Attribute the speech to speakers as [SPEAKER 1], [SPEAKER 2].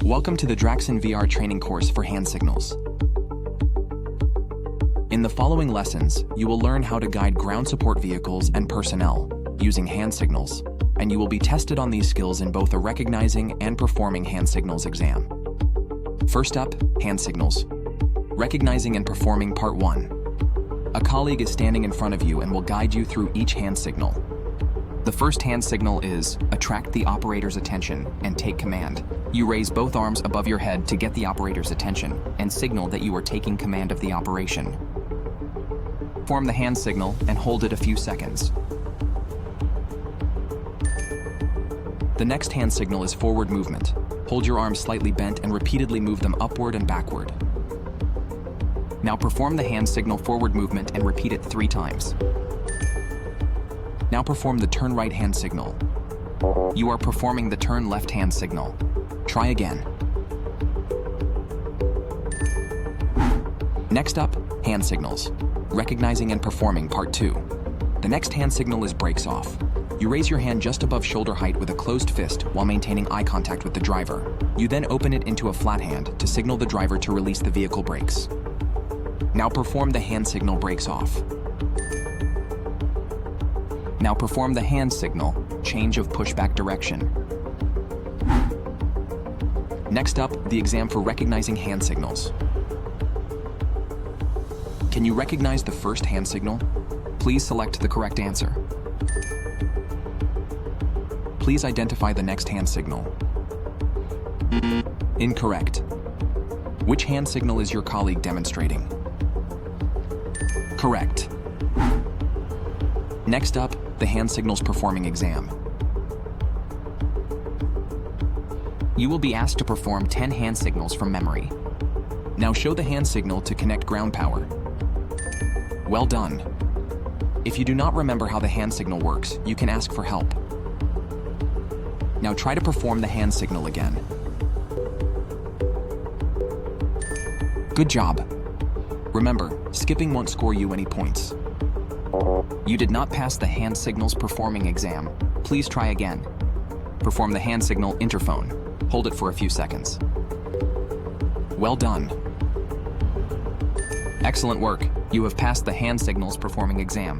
[SPEAKER 1] Welcome to the Draxon VR training course for hand signals. In the following lessons, you will learn how to guide ground support vehicles and personnel using hand signals, and you will be tested on these skills in both a recognizing and performing hand signals exam. First up, hand signals. Recognizing and performing part 1. A colleague is standing in front of you and will guide you through each hand signal. The first hand signal is attract the operator's attention and take command. You raise both arms above your head to get the operator's attention and signal that you are taking command of the operation. Form the hand signal and hold it a few seconds. The next hand signal is forward movement. Hold your arms slightly bent and repeatedly move them upward and backward. Now perform the hand signal forward movement and repeat it 3 times. Now perform the turn right hand signal. You are performing the turn left hand signal. Try again. Next up, hand signals. Recognizing and performing part 2. The next hand signal is brakes off. You raise your hand just above shoulder height with a closed fist while maintaining eye contact with the driver. You then open it into a flat hand to signal the driver to release the vehicle brakes. Now perform the hand signal brakes off. Now perform the hand signal, change of pushback direction. Next up, the exam for recognizing hand signals. Can you recognize the first hand signal? Please select the correct answer. Please identify the next hand signal. Incorrect. Which hand signal is your colleague demonstrating? Correct. Next up, the hand signals performing exam. You will be asked to perform 10 hand signals from memory. Now show the hand signal to connect ground power. Well done. If you do not remember how the hand signal works, you can ask for help. Now try to perform the hand signal again. Good job. Remember, skipping won't score you any points. You did not pass the hand signals performing exam. Please try again. Perform the hand signal interphone. Hold it for a few seconds. Well done. Excellent work. You have passed the hand signals performing exam.